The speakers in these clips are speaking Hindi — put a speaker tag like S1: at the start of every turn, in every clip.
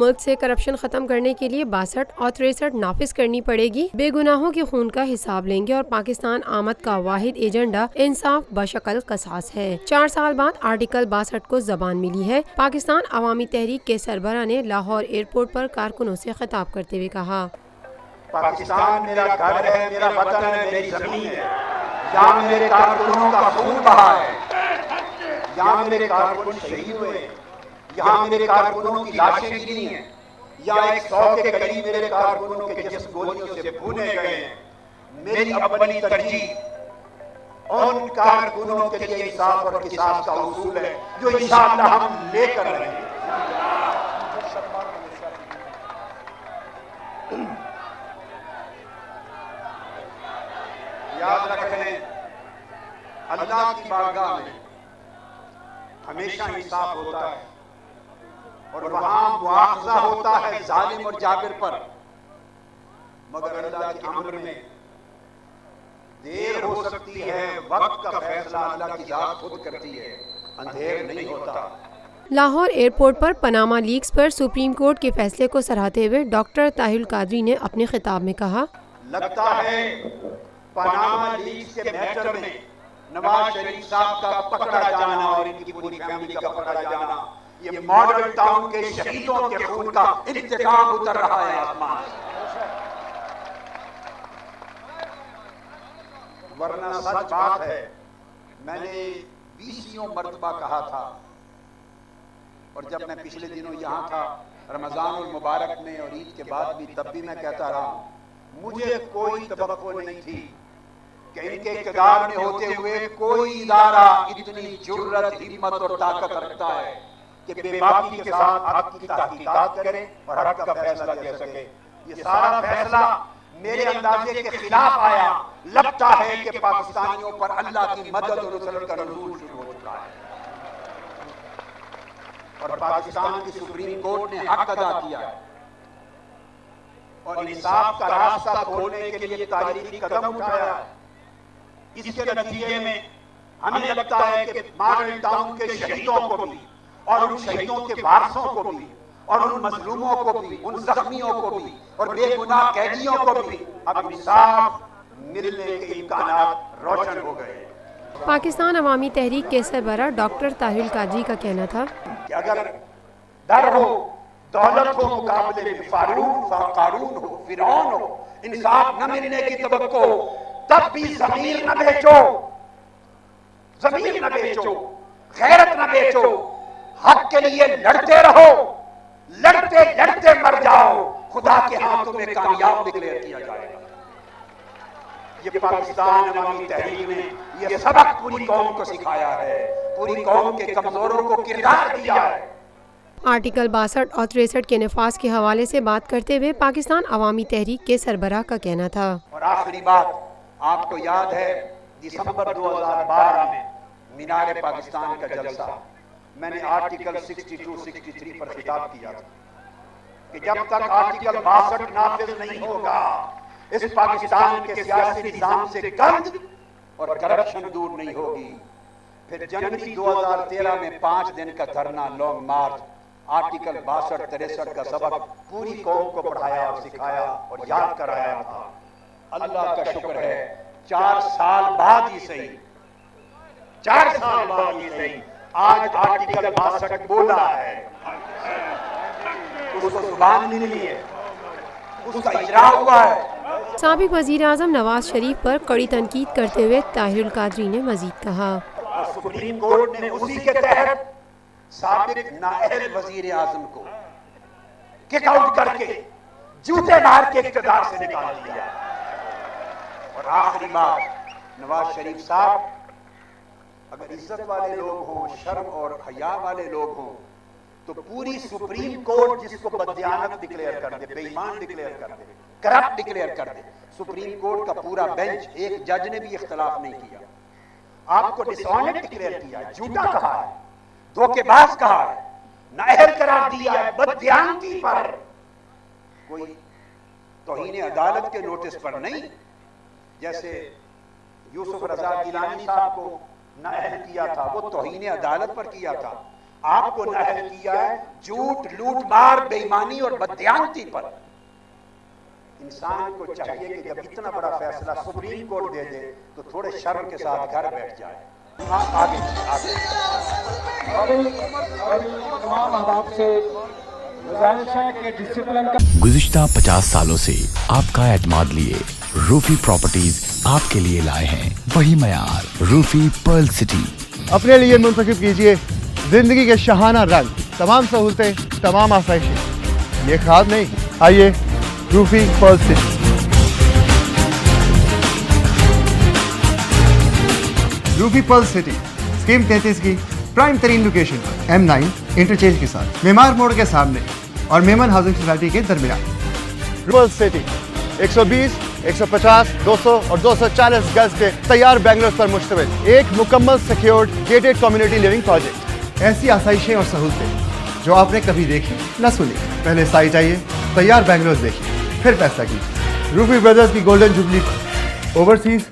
S1: मुल्क से करप्शन खत्म करने के लिए 62 और 63 नाफिज करनी पड़ेगी। बेगुनाहों के खून का हिसाब लेंगे और पाकिस्तान आमद का वाहिद एजेंडा इंसाफ बशकल कसास है। 4 साल बाद आर्टिकल 62 को जबान मिली है। पाकिस्तान अवामी तहरीक के सरबराह ने लाहौर एयरपोर्ट पर कारकुनों से खिताब करते हुए कहा,
S2: पाकिस्तान मेरा घर है, मेरा वतन है, मेरी जमीन है। यहाँ मेरे कारकुनों का खून बहा है, यहाँ मेरे कारकुन शहीद हुए, यहाँ मेरे कारकुनों की लाशें गिरी हैं, यहाँ 100 के करीब मेरे कारकुनों के जिस्म गोलियों से भूने गए हैं। मेरी अपनी तरजीह उन कारकुनों के लिए इंसाफ और किसास का उसूल है जो इंशाअल्लाह हम लेकर रहेंगे। याद रखें, अल्लाह की बारगाह में हमेशा इंसाफ होता है और वहां मुआवजा होता है जालिम और जाबिर पर, मगर अल्लाह के अम्र में देर हो सकती है। वक्त का फैसला अल्लाह की जात खुद करती है, अंधेर नहीं होता।
S1: लाहौर एयरपोर्ट पर पनामा लीक्स पर सुप्रीम कोर्ट के फैसले को सराहते हुए डॉक्टर ताहिरुल कादरी ने अपने खिताब में कहा,
S2: लगता है पनामा लीक्स के मैटर में नवाज शरीफ साहब का पकड़ा जाना और इनकी पूरी फैमिली का पकड़ा जाना, ये मॉडल टाउन के शहीदों के खून का इंतकाम उतर रहा है आसमान से। वरना सच बात है, मैंने 20 मरतबा कहा था, और जब मैं पिछले दिनों यहाँ था रमजान मुबारक में और ईद के बाद भी, तब भी मैं कहता रहा हूँ, मुझे कोई तवक्को नहीं थी कि इनके इक़्तिदार में होते हुए कोई इदारा इतनी जुर्रत, हिम्मत और ताकत रखता है कि बेबाकी के साथ हक की तहकीकात करे और हक का फैसला दे सके। ये सारा फैसला मेरे अंदाजे के खिलाफ आया। लगता है कि पाकिस्तानियों पर अल्लाह की मदद और नुसरत का नज़ूल शुरू हो चुका है और पाकिस्तान की सुप्रीम कोर्ट ने हक अदा किया है और इंसाफ का रास्ता खोलने के लिए तारीखी कदम उठाया है। इसके नतीजे में हमें लगता है कि मॉडल टाउन के शहीदों को भी और उन शहीदों के वारसों को भी और उन मजलूमों को भी, उन जख्मियों को भी और बेगुनाह कैदियों को भी अब इंसाफ मिलने के इम्कानात रोशन हो गए।
S1: पाकिस्तान अवामी तहरीक के सरबराह डॉक्टर ताहिरुल कादरी का कहना था
S2: कि अगर डर हो, दौलत हो, मुकाबले में कारून हो, फिरौन हो, इंसाफ न मिलने की तवक्को हो, तब भी ज़मीर न बेचो, ज़मीर न बेचो, गैरत न बेचो, हक के लिए लड़ते रहो, लड़ते लड़ते मर जाओ, खुदा के हाथों में कामयाब डिक्लेयर किया जाएगा। ये पाकिस्तान अवामी तहरीक ने ये सबक पूरी कौम को सिखाया है, पूरी कौम के कमजोरों को किरदार दिया है।
S1: आर्टिकल 62 और 63 के नफाज के हवाले से बात करते हुए पाकिस्तान अवामी तहरीक के सरबराह का कहना था।
S2: और आखिरी बात, आपको याद है दिसंबर 2012 में मीनार पाकिस्तान का जलसा, मैंने आर्टिकल 62-63 पर खिताब किया था कि जब तक आर्टिकल 62 नाफिज नहीं होगा, इस पाकिस्तान के सियासी निजाम से गंद और करप्शन दूर नहीं होगी। फिर जनवरी 2013 में 5 दिन का धरना, लॉन्ग मार्च, आर्टिकल 62-63 का सबक पूरी कौम को पढ़ाया और सिखाया और याद कराया था। अल्लाह का शुक्र है, 4 साल बाद ही सही, 4 साल बाद ही सही, आज आर्टिकल 62 बोला है, उसको जुबान मिली है, उसका इजरा हुआ है।
S1: साबिक वजीर आजम नवाज शरीफ पर कड़ी तनकीद करते हुए ताहिरुल कादरी ने मजीद कहा,
S2: सुप्रीम कोर्ट ने उसी के तहत साबिक नाअहल वजीर आजम को किक आउट करके जूते मार के इक़्तिदार से निकाल दिया। और आखिरी बात, नवाज शरीफ साहब अगर इज्जत वाले लोग हों, शर्म और हया वाले लोग हों, तो पूरी सुप्रीम कोर्ट जिसको बददियानत डिक्लेयर कर दे, बेईमान डिक्लेयर कर दे, करप्ट डिक्लेयर कर दे, सुप्रीम कोर्ट का पूरा बेंच, एक जज ने भी इख्तलाफ नहीं किया, आपको डिसऑनेस्ट डिक्लेयर किया है, झूठा कहा है, धोखेबाज कहा है, नाअहल करार दिया है, बददियानती पर, कोई तौहीन अदालत के नोटिस पर नहीं। जैसे यूसुफ रजा गिलानी साहब को नाअहल किया था, वो तौहीन अदालत पर किया था। आपको नाअहल किया है झूठ, लूट मार, बेईमानी और बददियानती पर। इंसान को चाहिए कि जब इतना बड़ा फैसला सुप्रीम कोर्ट दे दे तो थोड़े शर्म के साथ घर बैठ जाए। आगे
S3: गुज़िश्ता 50 सालों से आपका एतमाद लिए रूफी प्रॉपर्टीज आपके लिए लाए हैं वही मयार, रूफी पर्ल सिटी।
S4: अपने लिए मुंतखब कीजिए जिंदगी के शहाना रंग, तमाम सहूलतें, तमाम आसाइशें। ये ख्वाब नहीं, आइए Rufi Perl city. Rufi Perl city scheme 33 की प्राइम तरीन लोकेशन पर M9 इंटरचेंज के साथ, मेमार मोड़ के सामने और मेमन हाउसिंग सोसाइटी के दरमियान। पर्ल सिटी 120, 150, 200 और 240 गज के तैयार बैंगलोर पर मुश्तमिल एक मुकम्मल secured gated community living project. ऐसी आसाइशें और सहूलतें जो आपने कभी देखी न सुनी। पहले साइट आइए, तैयार बैंगलोर देखिए, फिर फैसला कीजिए। रूफी ब्रदर्स की गोल्डन जुबली पर ओवरसीज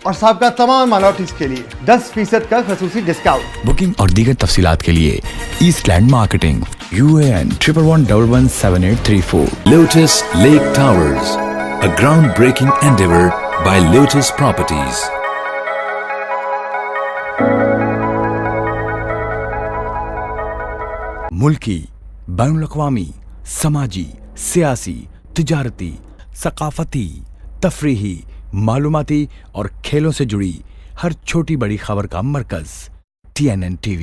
S4: और साबका तमाम माइनॉरिटीज के लिए 10% का खसूसी डिस्काउंट।
S3: बुकिंग और दीगर तफसीलात के लिए ईस्टलैंड marketing UAN 11117834।
S5: Lotus Lake Towers, a groundbreaking endeavor by Lotus Properties.
S3: मुल्की, बैनुल-अक़वामी, समाजी, सियासी, तिजारती, सकाफती, तफरीही, मालूमाती और खेलों से जुड़ी हर छोटी बड़ी खबर का मरकज TNN TV।